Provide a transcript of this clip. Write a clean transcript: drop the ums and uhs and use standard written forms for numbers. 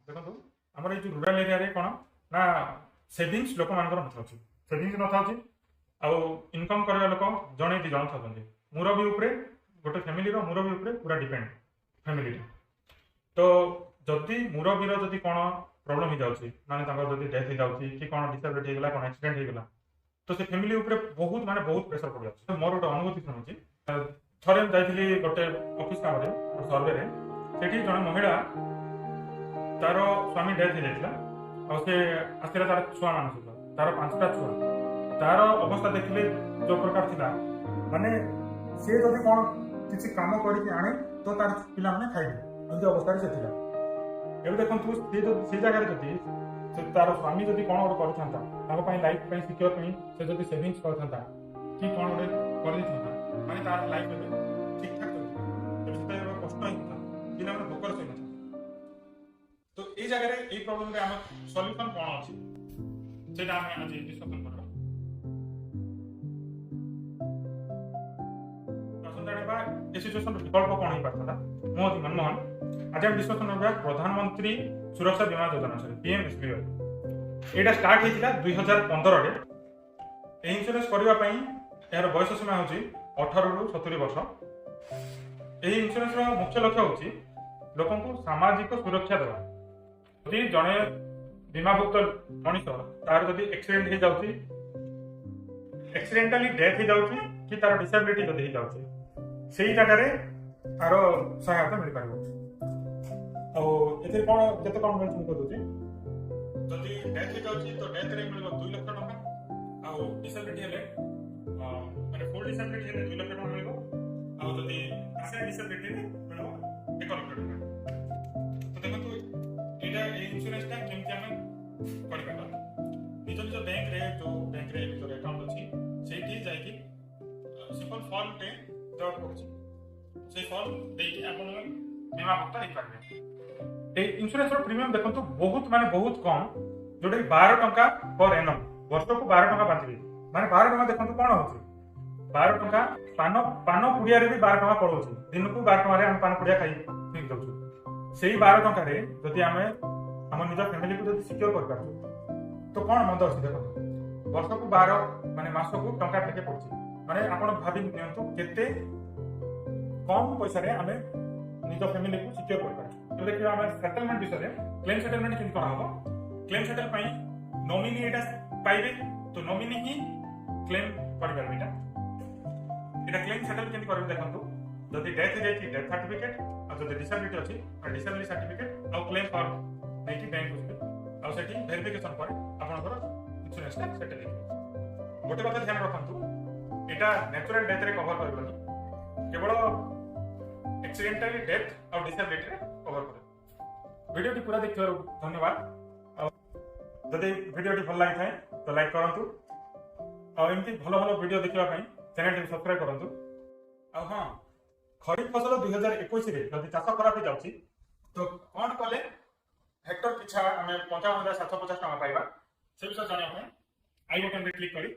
देखो आमर ये रूराल एरिया रे कौन ना सेविंग्स लोक मान नथाउछि सेविंग्स नथाउछि आउ इनकम करबा लोक जणे दि जण थाउछन्ति मुरबी उपरे गोटे फैमिली रो मुरबी उपरे पूरा डिपेंड फैमिली तो जदि मुरबी रो जदि कोन प्रॉब्लम हो जाउछि माने तांकर जदि डेथ हो जाउछि कि कोन डिसेबिलिटी हो गेला कोन एक्सीडेंट हो गेला तो से फैमिली उपरे बहुत माने बहुत प्रेशर पड़ जाउछि मोर गोटे अनुभूति सुनुछि थरे हम जाइथिली गोटे ऑफिस काम रे सर्वे रे सेठी जण महिला तार स्वामी डेथ हो जाइतिला और से आस्ते तार छुआ मान सहित तार 5टा छुआ तार अवस्था देखिले जो प्रकार थिला माने से जदि कोन किसी काम करके आने तो तार पिला माने खाइबे एमती अवस्था रे से थिला एबे देखंतु से जगह रे जदि से तार स्वामी जदि कोन और करथांता ताको पई लाइफ पई सिक्योर पई से जदि सेविंग्स करथांता कि कोन और कर दिथांता माने तार लाइफ में ठीक ठाक चलता एबे से कष्ट हिता पिला माने भोकर से तो ए जगह रे ए प्रॉब्लम रे हम सॉल्यूशन कोन अछि सेटा हम आज डिस्कशन करबा सिचुएशन विकल्प कौन हो पाता मोदी मनमोहन आज हम डिस्कशन करबा प्रधानमंत्री सुरक्षा बीमा योजना सर पीएमएसबीवाई एटा स्टार्ट हेतिला 2015 रे ए इंश्योरेंस करबा पई यार बयस सीमा होची 18 रु 70 वर्ष ए इंश्योरेंस रो मुख्य लक्ष्य होची लोकन को सामाजिक सुरक्षा देवा यदि जणे बीमाभुक्त मनीष तार जदि एक्सीडेंट हो जाउची एक्सीडेंटली डेथ हो जाउची कि तार डिसेबिलिटी जदि हो जाउची सेही जगह रे तार सहायता मिल पारिबो एते कोन केते कोन मिल को दोची जदि डेथ हो जाउची तो डेथ रे मिलबो 2 लाख टका आ डिसेबिलिटी हेले माने फुल डिसेबिलिटी हेले 2 लाख टका मिलबो आ जदि पार्शियल डिसेबिलिटी रे मिलबो 1 लाख टका तो देखो तो एटा इंश्योरेंस टा केमति हम करि पाबा निज निज बैंक रे जो अकाउंट अछि सेठी जाय कि सिंपल फॉर्म टे जॉब करछि से फॉर्म देकी आपण बीमा भुगतान हे पारबे ए इंश्योरेंस रो प्रीमियम देखंतु बहुत माने बहुत कम जोडे 12 टका पर एनम वर्ष को 12 टका बांधिबे माने 12 टका देखंतु कोन होछि 12 टका पान पुडिया रे भी 12 टका पड़ोछि दिन को 12 टका रे हम पान पुडिया खाई ठीक दउछु सेही 12 टका रे जदि हमें हम निज फैमिली को जदि सिक्योर कर पाछु तो कोन मंद अछि देखंतु वर्ष को 12 माने मास को टका टेके पड़छि माने आपण भाबि नियंतु केते कम पैसा रे हमें निज फैमिली को सिक्योर कर पाछु तो देखियो हमें सेटलमेंट विषय रे क्लेम सेटलमेंट किन करा हो क्लेम सेटल पई नॉमिनी एटा पाइबे तो नॉमिनी ही क्लेम कर परबेटा एटा क्लेम सेटल किन करबे देखंतु जदि डेथ हो जाई डेथ सर्टिफिकेट और जदि डिसेबिलिटी अछि और डिसेबिलिटी सर्टिफिकेट और क्लेम फॉर्म नेकी बैंक को और सेठी वेरिफिकेशन पर आपनकर इंश्योरेंस टा सेटल हे गोटे बात ध्यान रखंतु एटा नेचुरल डेथ रे कवर करबनी केवल एक्सीडेंटली डेथ और डिसेबिलिटी रे कवर करे वीडियो टी पूरा देखिबार धन्यवाद जदि वीडियो टी भल लागि थाए तो लाइक करंतु और एमती भलो भलो वीडियो देखिबा पई चैनल टी सब्सक्राइब करंतु और हां खरीफ फसल 2021 रे जदि चाष करा पे जाउची तो कोन कले हेक्टर पिछा हमें 55750 टका पाइबा से विषय जानिया पई आई बटन रे क्लिक करी